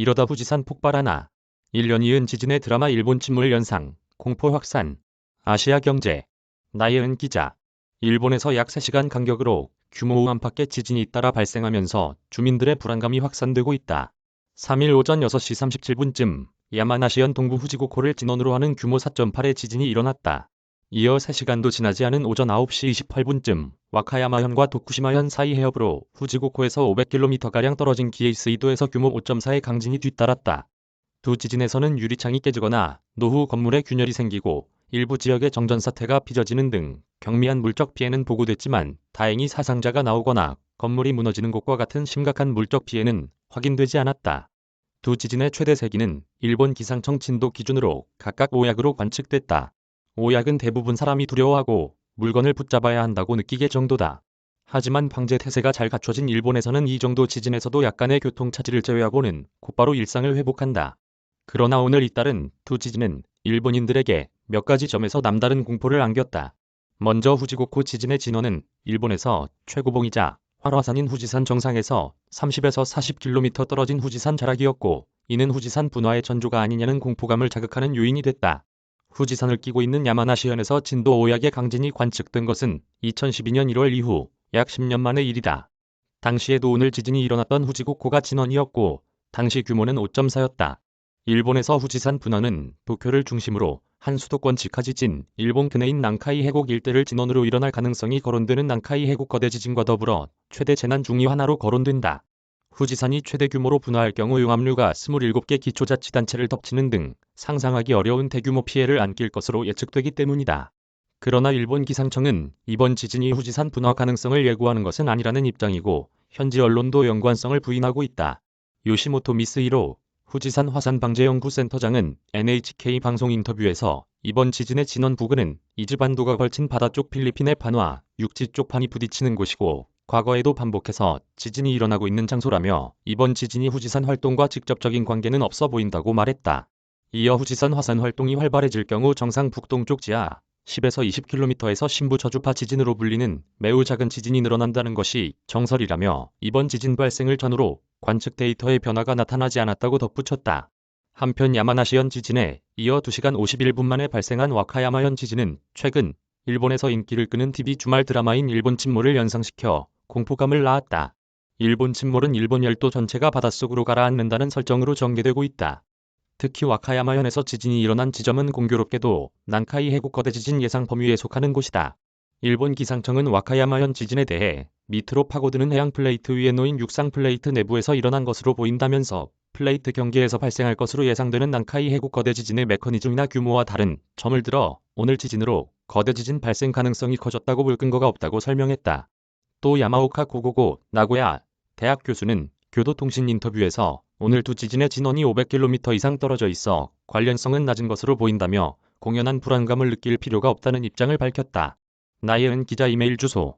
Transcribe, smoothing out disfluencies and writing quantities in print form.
이러다 후지산 폭발하나. 1년 이은 지진의 드라마 일본 침몰 연상, 공포 확산. 아시아경제. 나예은 기자. 일본에서 약 3시간 간격으로 규모 5 안팎의 지진이 잇따라 발생하면서 주민들의 불안감이 확산되고 있다. 3일 오전 6시 37분쯤 야마나시현 동부 후지고코를 진원으로 하는 규모 4.8의 지진이 일어났다. 이어 3시간도 지나지 않은 오전 9시 28분쯤 와카야마현과 도쿠시마현 사이 해협으로 후지고코에서 500km가량 떨어진 기에이스이도에서 규모 5.4의 강진이 뒤따랐다. 두 지진에서는 유리창이 깨지거나 노후 건물에 균열이 생기고 일부 지역의 정전사태가 빚어지는 등 경미한 물적 피해는 보고됐지만 다행히 사상자가 나오거나 건물이 무너지는 것과 같은 심각한 물적 피해는 확인되지 않았다. 두 지진의 최대 세기는 일본 기상청 진도 기준으로 각각 5약으로 관측됐다. 5약은 대부분 사람이 두려워하고 물건을 붙잡아야 한다고 느끼게 정도다. 하지만 방제 태세가 잘 갖춰진 일본에서는 이 정도 지진에서도 약간의 교통차질을 제외하고는 곧바로 일상을 회복한다. 그러나 오늘 잇따른 두 지진은 일본인들에게 몇 가지 점에서 남다른 공포를 안겼다. 먼저 후지고코 지진의 진원은 일본에서 최고봉이자 활화산인 후지산 정상에서 30에서 40km 떨어진 후지산 자락이었고, 이는 후지산 분화의 전조가 아니냐는 공포감을 자극하는 요인이 됐다. 후지산을 끼고 있는 야마나시현에서 진도 5약의 강진이 관측된 것은 2012년 1월 이후 약 10년 만의 일이다. 당시에도 오늘 지진이 일어났던 후지고코가 진원이었고, 당시 규모는 5.4였다. 일본에서 후지산 분화는 도쿄를 중심으로 한 수도권 직하 지진, 일본 근해인 난카이 해곡 일대를 진원으로 일어날 가능성이 거론되는 난카이 해곡 거대 지진과 더불어 최대 재난 중의 하나로 거론된다. 후지산이 최대 규모로 분화할 경우 용암류가 27개 기초자치단체를 덮치는 등 상상하기 어려운 대규모 피해를 안길 것으로 예측되기 때문이다. 그러나 일본 기상청은 이번 지진이 후지산 분화 가능성을 예고하는 것은 아니라는 입장이고, 현지 언론도 연관성을 부인하고 있다. 요시모토 미스히로 후지산 화산방재연구센터장은 NHK 방송 인터뷰에서 이번 지진의 진원 부근은 이즈반도가 걸친 바다 쪽 필리핀의 반화, 육지 쪽 판이 부딪히는 곳이고 과거에도 반복해서 지진이 일어나고 있는 장소라며 이번 지진이 후지산 활동과 직접적인 관계는 없어 보인다고 말했다. 이어 후지산 화산 활동이 활발해질 경우 정상 북동쪽 지하 10에서 20km에서 신부 저주파 지진으로 불리는 매우 작은 지진이 늘어난다는 것이 정설이라며 이번 지진 발생을 전후로 관측 데이터의 변화가 나타나지 않았다고 덧붙였다. 한편 야마나시현 지진에 이어 2시간 51분 만에 발생한 와카야마현 지진은 최근 일본에서 인기를 끄는 TV 주말 드라마인 일본 침몰을 연상시켜 공포감을 낳았다. 일본 침몰은 일본 열도 전체가 바닷속으로 가라앉는다는 설정으로 전개되고 있다. 특히 와카야마현에서 지진이 일어난 지점은 공교롭게도 난카이 해곡 거대 지진 예상 범위에 속하는 곳이다. 일본 기상청은 와카야마현 지진에 대해 밑으로 파고드는 해양 플레이트 위에 놓인 육상 플레이트 내부에서 일어난 것으로 보인다면서 플레이트 경계에서 발생할 것으로 예상되는 난카이 해곡 거대 지진의 메커니즘이나 규모와 다른 점을 들어 오늘 지진으로 거대 지진 발생 가능성이 커졌다고 볼 근거가 없다고 설명했다. 또 야마오카 고고고 나고야 대학 교수는 교도통신 인터뷰에서 오늘 두 지진의 진원이 500km 이상 떨어져 있어 관련성은 낮은 것으로 보인다며 공연한 불안감을 느낄 필요가 없다는 입장을 밝혔다. 나예은 기자 이메일 주소